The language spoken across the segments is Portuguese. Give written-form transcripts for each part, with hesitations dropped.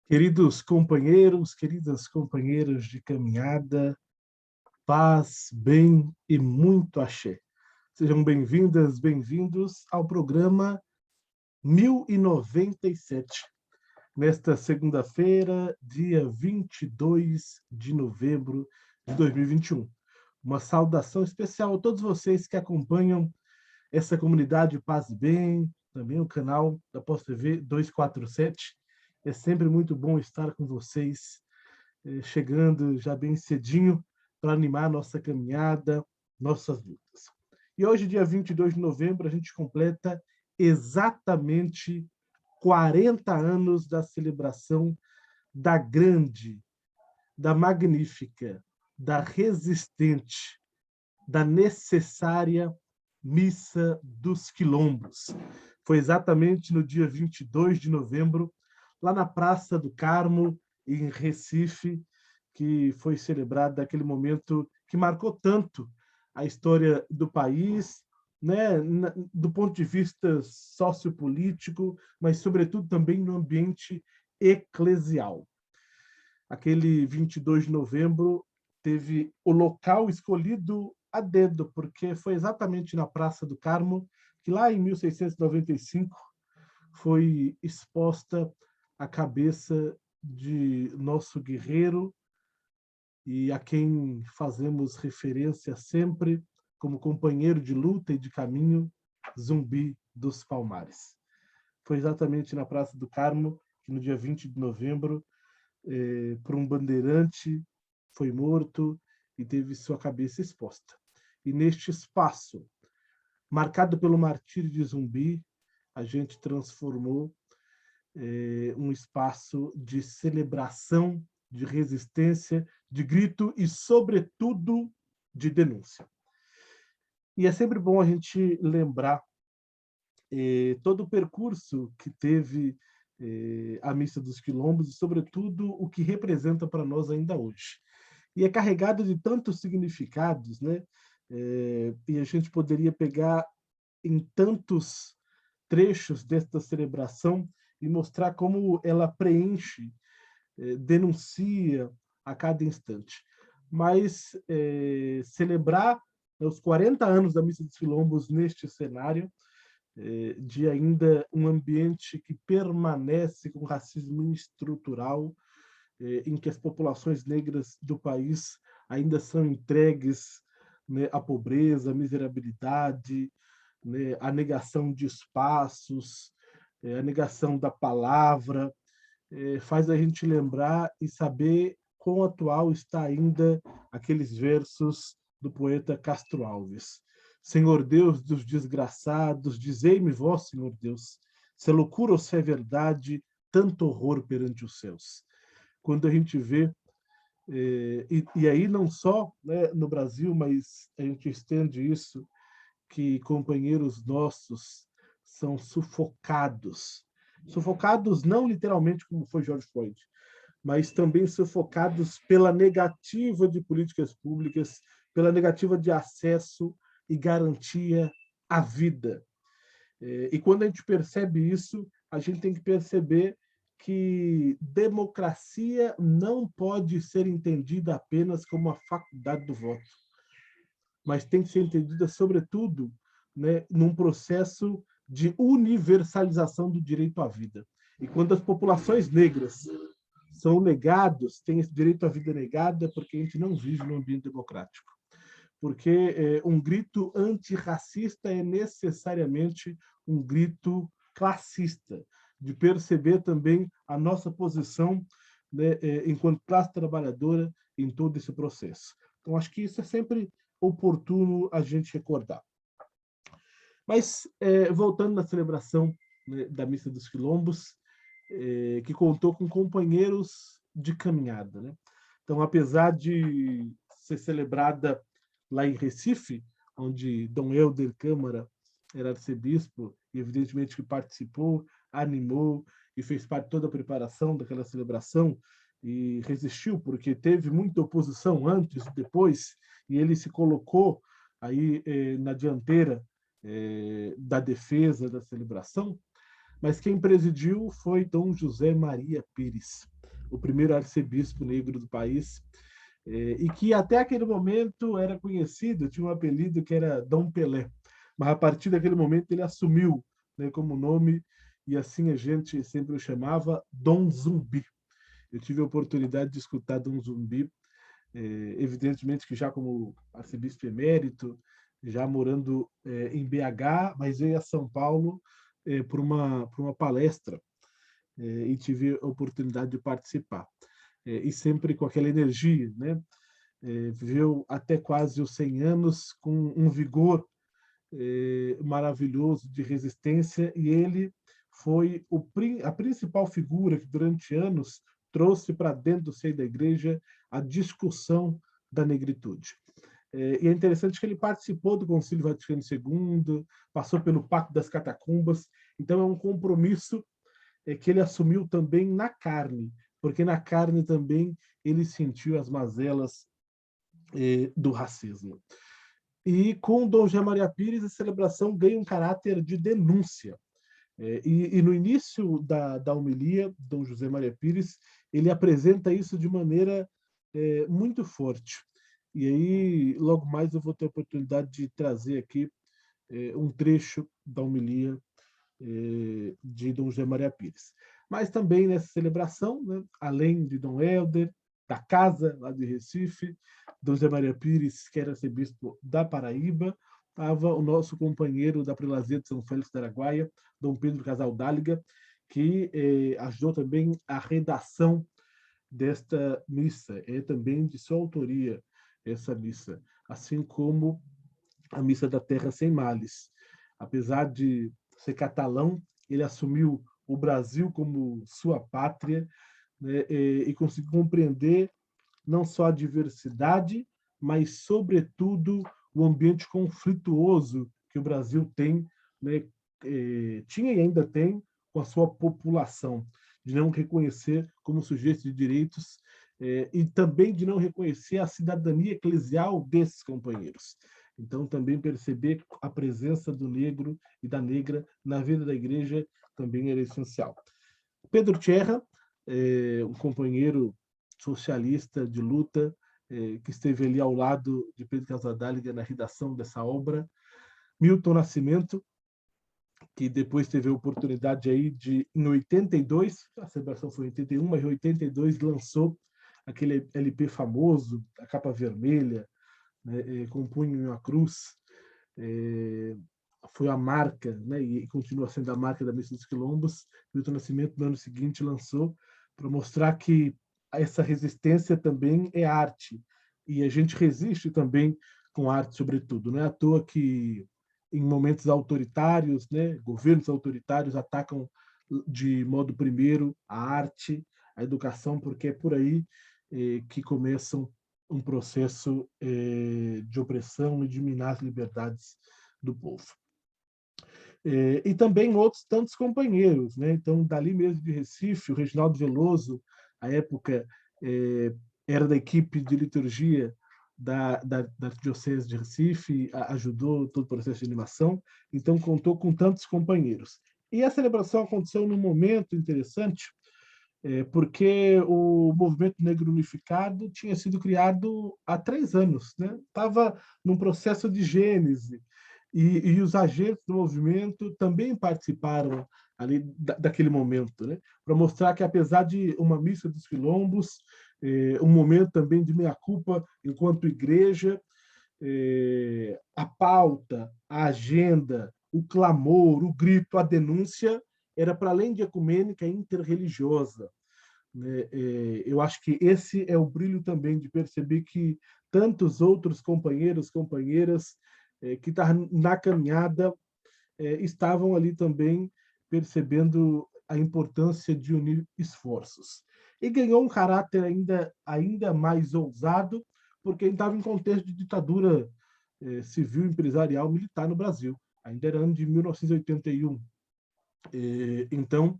Queridos companheiros, queridas companheiras de caminhada, paz, bem e muito axé. Sejam bem-vindas, bem-vindos ao programa 1097, nesta segunda-feira, dia 22 de novembro de 2021. Uma saudação especial a todos vocês que acompanham essa comunidade Paz e Bem, também o canal da Pós TV 247. É sempre muito bom estar com vocês, chegando já bem cedinho para animar nossa caminhada, nossas lutas. E hoje, dia 22 de novembro, a gente completa exatamente 40 anos da celebração da grande, da magnífica, da resistente, da necessária Missa dos Quilombos. Foi exatamente no dia 22 de novembro, lá na Praça do Carmo, em Recife, que foi celebrado aquele momento que marcou tanto a história do país, né, do ponto de vista sociopolítico, mas, sobretudo, também no ambiente eclesial. Aquele 22 de novembro teve o local escolhido a dedo, porque foi exatamente na Praça do Carmo que, lá em 1695, foi exposta a cabeça de nosso guerreiro e a quem fazemos referência sempre como companheiro de luta e de caminho, Zumbi dos Palmares. Foi exatamente na Praça do Carmo que, no dia 20 de novembro, por um bandeirante, foi morto e teve sua cabeça exposta. E neste espaço, marcado pelo martírio de Zumbi, a gente transformou um espaço de celebração, de resistência, de grito e, sobretudo, de denúncia. E é sempre bom a gente lembrar todo o percurso que teve a Missa dos Quilombos e, sobretudo, o que representa para nós ainda hoje. E é carregado de tantos significados, né? E a gente poderia pegar em tantos trechos desta celebração e mostrar como ela preenche, denuncia a cada instante. Mas celebrar os 40 anos da Missa dos Quilombos neste cenário, de ainda um ambiente que permanece com racismo estrutural, em que as populações negras do país ainda são entregues, né, à pobreza, à miserabilidade, né, à negação de espaços, a negação da palavra, faz a gente lembrar e saber quão atual está ainda aqueles versos do poeta Castro Alves. Senhor Deus dos desgraçados, dizei-me vós, Senhor Deus, se é loucura ou se é verdade, tanto horror perante os céus. Quando a gente vê, e aí não só, né, no Brasil, mas a gente estende isso, que companheiros nossos são sufocados. Sufocados não literalmente como foi George Floyd, mas também sufocados pela negativa de políticas públicas, pela negativa de acesso e garantia à vida. E quando a gente percebe isso, a gente tem que perceber que democracia não pode ser entendida apenas como a faculdade do voto, mas tem que ser entendida, sobretudo, né, num processo de universalização do direito à vida. E quando as populações negras são negados, têm esse direito à vida negado, é porque a gente não vive num ambiente democrático. Porque um grito antirracista é necessariamente um grito classista, de perceber também a nossa posição, né, enquanto classe trabalhadora em todo esse processo. Então, acho que isso é sempre oportuno a gente recordar. Mas, voltando na celebração, né, da Missa dos Quilombos, que contou com companheiros de caminhada, né? Então, apesar de ser celebrada lá em Recife, onde Dom Helder Câmara era arcebispo, e evidentemente que participou, animou e fez parte de toda a preparação daquela celebração, e resistiu, porque teve muita oposição antes e depois, e ele se colocou aí na dianteira da defesa da celebração. mas quem presidiu foi Dom José Maria Pires, o primeiro arcebispo negro do país, e que até aquele momento era conhecido, tinha um apelido que era Dom Pelé, mas a partir daquele momento ele assumiu, né, como nome, e assim a gente sempre o chamava Dom Zumbi. Eu tive a oportunidade de escutar Dom Zumbi, evidentemente que já como arcebispo emérito, já morando em BH, mas veio a São Paulo por uma palestra, e tive a oportunidade de participar. E sempre com aquela energia, né? Viveu até quase os 100 anos com um vigor maravilhoso de resistência, e ele foi a principal figura que durante anos trouxe para dentro do seio da igreja a discussão da negritude. E é interessante que ele participou do Concílio Vaticano II, passou pelo Pacto das Catacumbas, então é um compromisso que ele assumiu também na carne, porque na carne também ele sentiu as mazelas do racismo. E com Dom José Maria Pires, a celebração ganha um caráter de denúncia. E no início da homilia, Dom José Maria Pires, ele apresenta isso de maneira muito forte. E aí, logo mais, eu vou ter a oportunidade de trazer aqui um trecho da homilia de Dom José Maria Pires. Mas também nessa celebração, né, além de Dom Helder, da casa lá de Recife, Dom José Maria Pires, que era arcebispo da Paraíba, estava o nosso companheiro da prelazia de São Félix da Araguaia, Dom Pedro Casaldáliga, que ajudou também a redação desta missa. É também de sua autoria essa missa, assim como a Missa da Terra Sem Males. Apesar de ser catalão, ele assumiu o Brasil como sua pátria, né, e conseguiu compreender não só a diversidade, mas, sobretudo, o ambiente conflituoso que o Brasil tem, né, tinha e ainda tem com a sua população, de não reconhecer como sujeito de direitos e também de não reconhecer a cidadania eclesial desses companheiros. Então, também perceber a presença do negro e da negra na vida da igreja também era essencial. Pedro Tcherra, um companheiro socialista de luta, que esteve ali ao lado de Pedro Casaldáliga na redação dessa obra. Milton Nascimento, que depois teve a oportunidade aí de, em 82, a celebração foi em 81, mas em 82 lançou aquele LP famoso, a capa vermelha, né, com um punho e uma cruz, foi a marca, né, e continua sendo a marca da Missa dos Quilombos. Milton Nascimento, no ano seguinte, lançou para mostrar que essa resistência também é arte, e a gente resiste também com arte, sobretudo. Não é à toa que, em momentos autoritários, né, governos autoritários atacam de modo primeiro a arte, a educação, porque é por aí que começam um processo de opressão e de minar as liberdades do povo. E também outros tantos companheiros, né? Então, dali mesmo de Recife, o Reginaldo Veloso, à época, era da equipe de liturgia da Arquidiocese de Recife, ajudou todo o processo de animação, então contou com tantos companheiros. E a celebração aconteceu num momento interessante, porque o Movimento Negro Unificado tinha sido criado há 3 anos, né? Estava num processo de gênese, e os agentes do movimento também participaram ali daquele momento, né? Para mostrar que, apesar de uma missa dos quilombos, um momento também de meia-culpa enquanto igreja, a pauta, a agenda, o clamor, o grito, a denúncia era para além de ecumênica, interreligiosa. Né? Eu acho que esse é o brilho também de perceber que tantos outros companheiros, companheiras que estavam na caminhada estavam ali também percebendo a importância de unir esforços. E ganhou um caráter ainda mais ousado, porque estava em contexto de ditadura civil, empresarial, militar no Brasil. Ainda era ano de 1981. Então,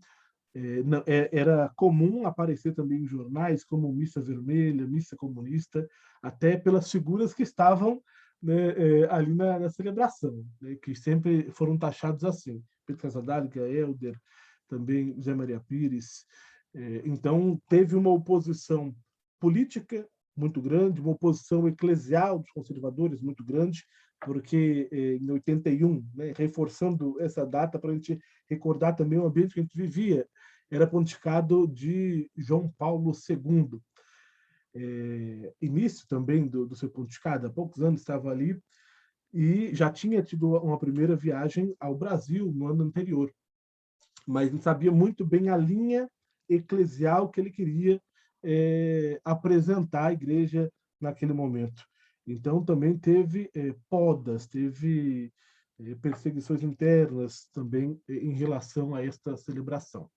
era comum aparecer também em jornais como Missa Vermelha, Missa Comunista, até pelas figuras que estavam, né, ali na celebração, né, que sempre foram taxados assim. Pedro Casaldáliga, Helder, também José Maria Pires. Então, teve uma oposição política muito grande, uma oposição eclesial dos conservadores muito grande, porque em 81, né, reforçando essa data para a gente recordar também o ambiente que a gente vivia, era pontificado de João Paulo II. Início também do seu pontificado, há poucos anos estava ali, e já tinha tido uma primeira viagem ao Brasil no ano anterior, mas não sabia muito bem a linha eclesial que ele queria apresentar à igreja naquele momento. Então, também teve podas, teve perseguições internas também em relação a esta celebração.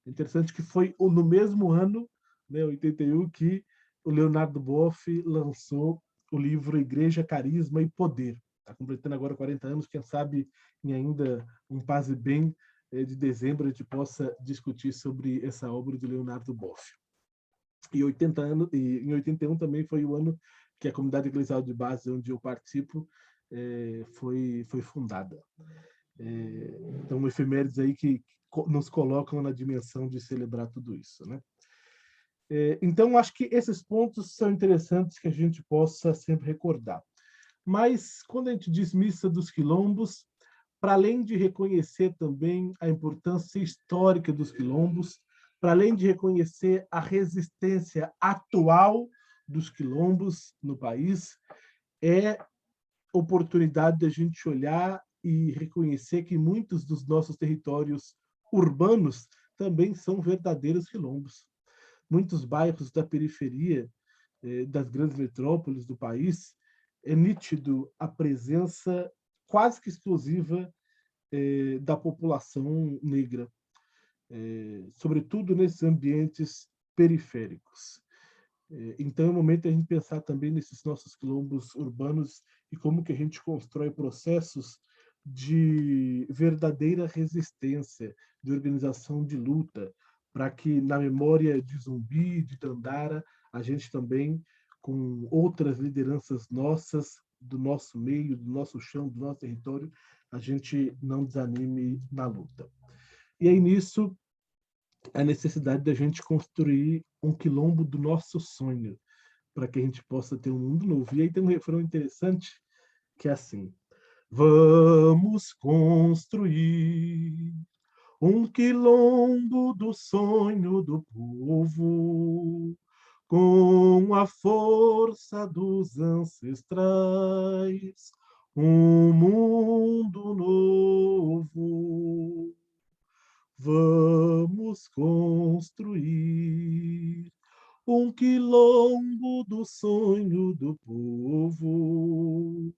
Interessante que foi no mesmo ano, né, 81, que o Leonardo Boff lançou o livro Igreja, Carisma e Poder. Está completando agora 40 anos, quem sabe em ainda um Paz e Bem de dezembro a gente possa discutir sobre essa obra de Leonardo Boff. E 80 anos, e em 81 também foi o ano que a comunidade eclesial de base onde eu participo foi fundada. Então, efemérides aí que nos colocam na dimensão de celebrar tudo isso, né? Então, acho que esses pontos são interessantes que a gente possa sempre recordar. Mas, quando a gente diz missa dos quilombos, para além de reconhecer também a importância histórica dos quilombos, para além de reconhecer a resistência atual dos quilombos no país, é oportunidade de a gente olhar e reconhecer que muitos dos nossos territórios urbanos também são verdadeiros quilombos. Muitos bairros da periferia das grandes metrópoles do país, é nítido a presença quase que exclusiva da população negra, sobretudo nesses ambientes periféricos. Então, é o momento de a gente pensar também nesses nossos quilombos urbanos e como que a gente constrói processos de verdadeira resistência, de organização de luta, para que na memória de Zumbi, de Dandara, a gente também, com outras lideranças nossas, do nosso meio, do nosso chão, do nosso território, a gente não desanime na luta. E aí, nisso, a necessidade da gente construir um quilombo do nosso sonho, para que a gente possa ter um mundo novo. E aí tem um refrão interessante, que é assim: vamos construir um quilombo do sonho do povo, com a força dos ancestrais, um mundo novo. Vamos construir um quilombo do sonho do povo,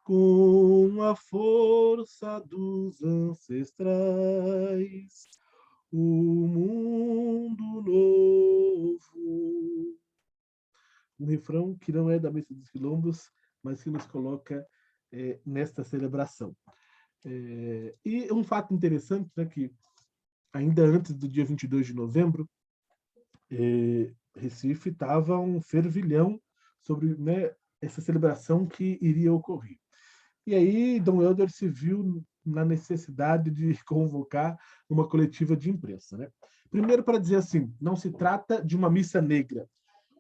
com a força dos ancestrais, o mundo novo. Um refrão que não é da Missa dos Quilombos, mas que nos coloca nesta celebração. E um fato interessante, né, que ainda antes do dia 22 de novembro, Recife estava um fervilhão sobre, né, essa celebração que iria ocorrer. E aí, Dom Helder se viu na necessidade de convocar uma coletiva de imprensa, né? Primeiro, para dizer assim, não se trata de uma missa negra.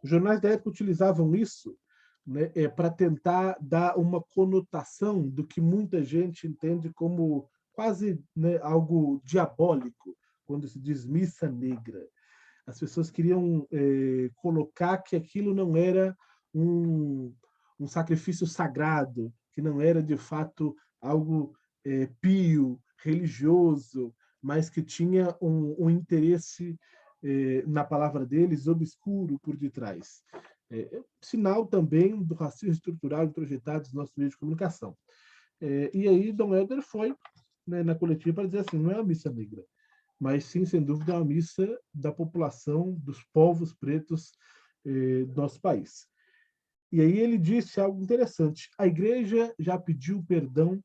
Os jornais da época utilizavam isso, né, para tentar dar uma conotação do que muita gente entende como quase, né, algo diabólico, quando se diz missa negra. As pessoas queriam colocar que aquilo não era um sacrifício sagrado, que não era de fato algo pio, religioso, mas que tinha um interesse, na palavra deles, obscuro por detrás. Sinal também do racismo estrutural introjetado nos nossos meios de comunicação. E aí Dom Helder foi, né, na coletiva para dizer assim, não é a missa negra, mas sim, sem dúvida, uma missa da população, dos povos pretos do nosso país. E aí ele disse algo interessante: a igreja já pediu perdão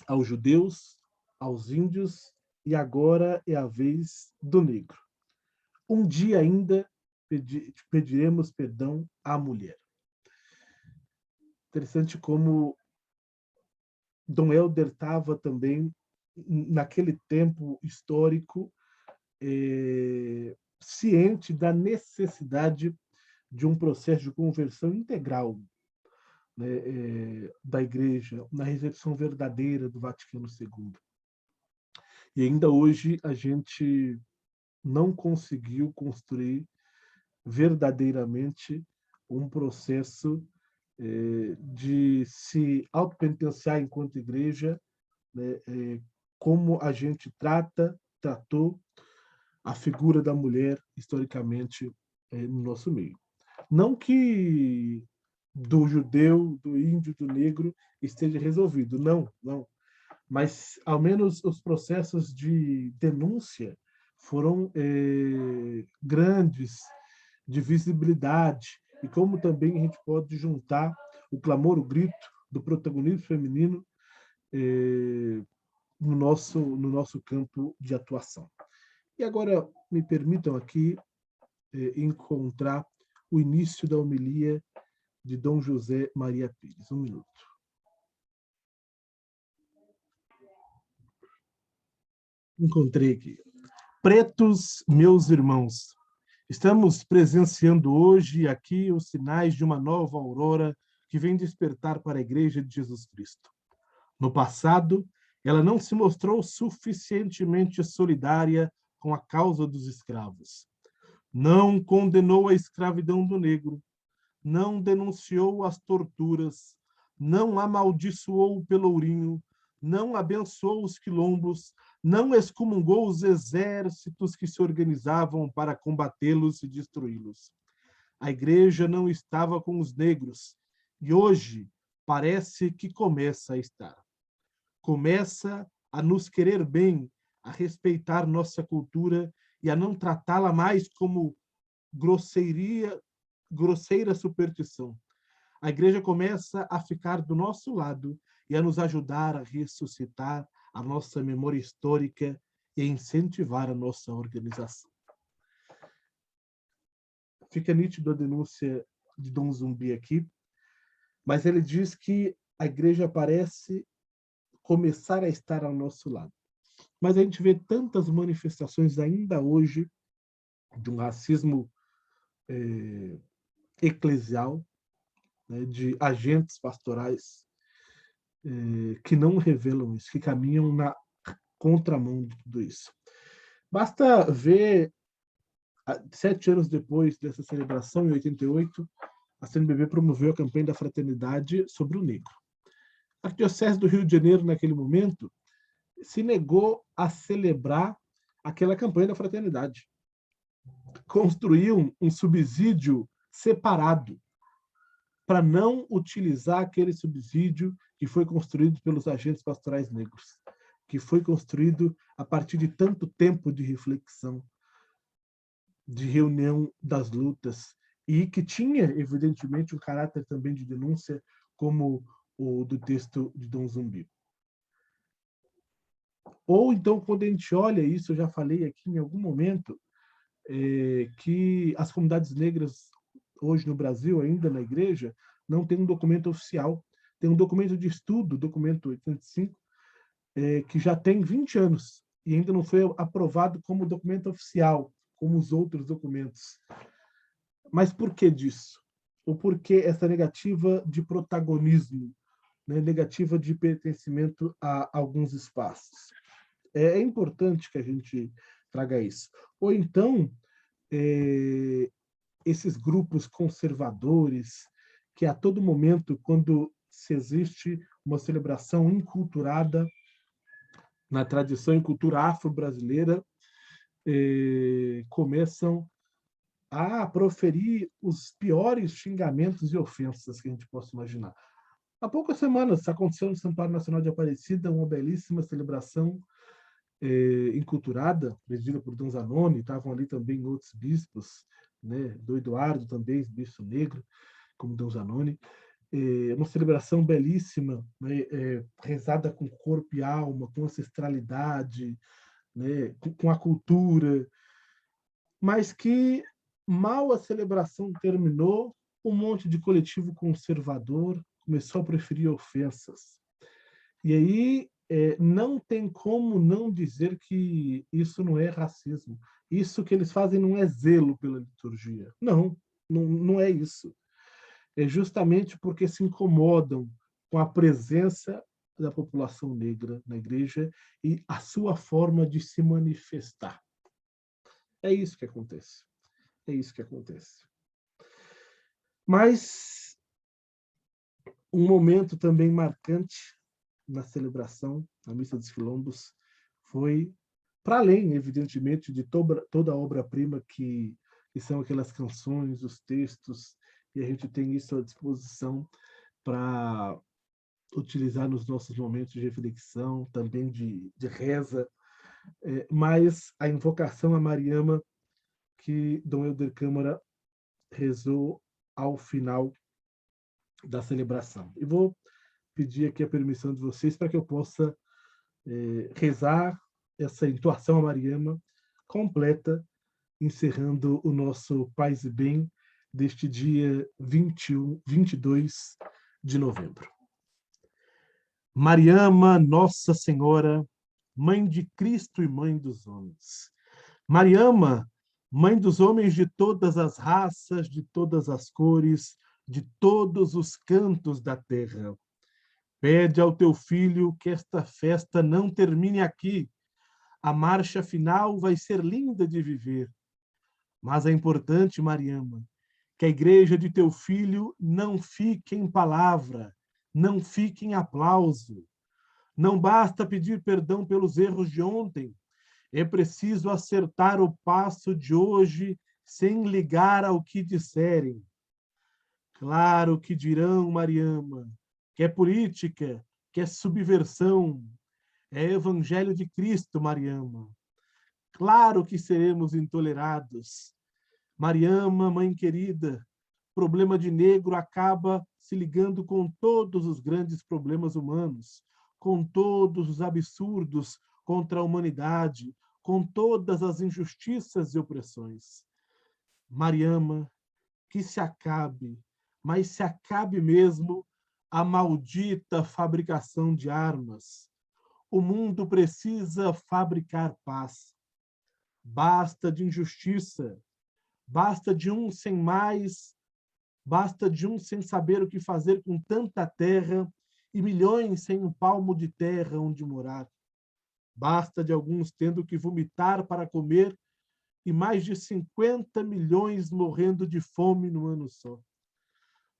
aos judeus, aos índios, e agora é a vez do negro. Um dia ainda pediremos perdão à mulher. Interessante como Dom Helder estava também, naquele tempo histórico, ciente da necessidade de um processo de conversão integral, né, da Igreja na recepção verdadeira do Vaticano II. E ainda hoje a gente não conseguiu construir verdadeiramente um processo de se autopenitenciar enquanto igreja, né, como a gente tratou a figura da mulher historicamente no nosso meio. Não que do judeu, do índio, do negro esteja resolvido, não, não. Mas, ao menos, os processos de denúncia foram grandes, de visibilidade, e como também a gente pode juntar o clamor, o grito do protagonismo feminino no nosso campo de atuação. E agora me permitam aqui encontrar o início da homilia de Dom José Maria Pires. Um minuto. Encontrei aqui. Pretos, meus irmãos, estamos presenciando hoje aqui os sinais de uma nova aurora que vem despertar para a Igreja de Jesus Cristo. No passado, ela não se mostrou suficientemente solidária com a causa dos escravos. Não condenou a escravidão do negro, não denunciou as torturas, não amaldiçoou o pelourinho, não abençoou os quilombos, não excomungou os exércitos que se organizavam para combatê-los e destruí-los. A igreja não estava com os negros, e hoje parece que começa a estar. Começa a nos querer bem, a respeitar nossa cultura e a não tratá-la mais como grosseira superstição. A igreja começa a ficar do nosso lado e a nos ajudar a ressuscitar a nossa memória histórica e a incentivar a nossa organização. Fica nítido a denúncia de Dom Zumbi aqui, mas ele diz que a igreja parece começar a estar ao nosso lado. Mas a gente vê tantas manifestações ainda hoje de um racismo eclesial, né, de agentes pastorais que não revelam isso, que caminham na contramão de tudo isso. Basta ver, 7 anos depois dessa celebração, em 88, a CNBB promoveu a campanha da fraternidade sobre o negro. A Arquidiocese do Rio de Janeiro, naquele momento, se negou a celebrar aquela campanha da fraternidade. Construiu um subsídio separado para não utilizar aquele subsídio que foi construído pelos agentes pastorais negros, que foi construído a partir de tanto tempo de reflexão, de reunião das lutas, e que tinha, evidentemente, um caráter também de denúncia, como o do texto de Dom Zumbi. Ou então, quando a gente olha isso, eu já falei aqui em algum momento, que as comunidades negras, hoje no Brasil, ainda na igreja, não tem um documento oficial. Tem um documento de estudo, documento 85, que já tem 20 anos e ainda não foi aprovado como documento oficial, como os outros documentos. Mas por que disso? Ou por que essa negativa de protagonismo, né? Negativa de pertencimento a alguns espaços? É importante que a gente traga isso. Ou então, esses grupos conservadores que a todo momento, quando se existe uma celebração enculturada na tradição e cultura afro-brasileira, começam a proferir os piores xingamentos e ofensas que a gente possa imaginar. Há poucas semanas aconteceu no Santuário Nacional de Aparecida uma belíssima celebração enculturada, presidida por Dom Zanoni, estavam ali também outros bispos, né, do Eduardo também, bispo negro, como Dom Zanoni, uma celebração belíssima, né, rezada com corpo e alma, com ancestralidade, né, com a cultura, mas que mal a celebração terminou, um monte de coletivo conservador começou a preferir ofensas. E aí não tem como não dizer que isso não é racismo. Isso que eles fazem não é zelo pela liturgia. Não, não é isso. É justamente porque se incomodam com a presença da população negra na igreja e a sua forma de se manifestar. É isso que acontece. É isso que acontece. Mas um momento também marcante na celebração, na Missa dos Quilombos, foi, para além, evidentemente, de toda a obra-prima que são aquelas canções, os textos, e a gente tem isso à disposição para utilizar nos nossos momentos de reflexão, também de reza, mas a invocação a Mariama que Dom Helder Câmara rezou ao final da celebração. E vou pedir aqui a permissão de vocês para que eu possa rezar essa entoação a Mariama completa, encerrando o nosso Paz e Bem deste dia 22 de novembro. Mariama, Nossa Senhora, Mãe de Cristo e Mãe dos homens. Mariama, Mãe dos homens de todas as raças, de todas as cores, de todos os cantos da terra. Pede ao teu filho que esta festa não termine aqui. A marcha final vai ser linda de viver. Mas é importante, Mariama, que a igreja de teu filho não fique em palavra, não fique em aplauso. Não basta pedir perdão pelos erros de ontem. É preciso acertar o passo de hoje sem ligar ao que disserem. Claro que dirão, Mariama, que é política, que é subversão. É evangelho de Cristo, Mariama. Claro que seremos intolerados. Mariama, mãe querida, problema de negro acaba se ligando com todos os grandes problemas humanos, com todos os absurdos contra a humanidade, com todas as injustiças e opressões. Mariama, que se acabe, mas se acabe mesmo a maldita fabricação de armas. O mundo precisa fabricar paz. Basta de injustiça, basta de um sem mais, basta de um sem saber o que fazer com tanta terra e milhões sem um palmo de terra onde morar. Basta de alguns tendo que vomitar para comer e mais de 50 milhões morrendo de fome no ano só.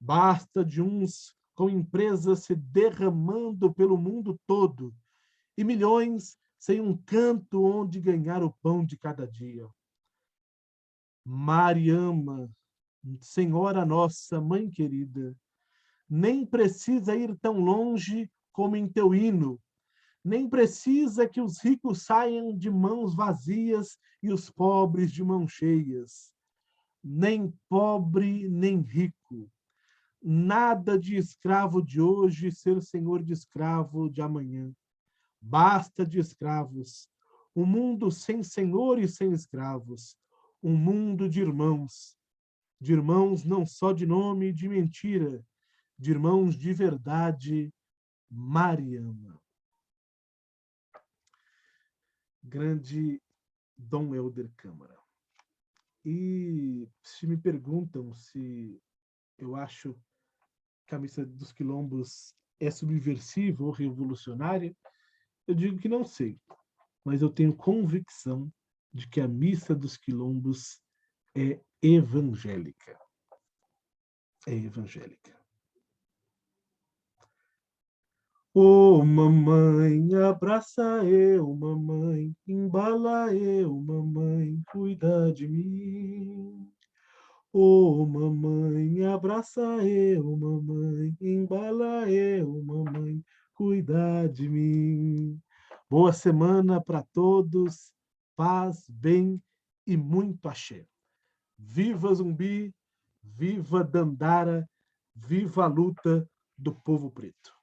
Basta de uns com empresas se derramando pelo mundo todo e milhões sem um canto onde ganhar o pão de cada dia. Mariama, Senhora nossa, Mãe querida, nem precisa ir tão longe como em teu hino, nem precisa que os ricos saiam de mãos vazias e os pobres de mãos cheias. Nem pobre, nem rico. Nada de escravo de hoje ser senhor de escravo de amanhã. Basta de escravos. Um mundo sem senhor e sem escravos. Um mundo de irmãos não só de nome e de mentira, de irmãos de verdade, Mariama. Grande Dom Helder Câmara. E se me perguntam se eu acho que a Missa dos Quilombos é subversiva ou revolucionária, eu digo que não sei, mas eu tenho convicção de que a Missa dos Quilombos é evangélica. É evangélica. Ô mamãe, abraça eu, mamãe, embala eu, mamãe, cuida de mim. Ô mamãe, abraça eu, mamãe, embala eu, mamãe, cuida de mim. Boa semana para todos, paz, bem e muito axé. Viva Zumbi, viva Dandara, viva a luta do povo preto.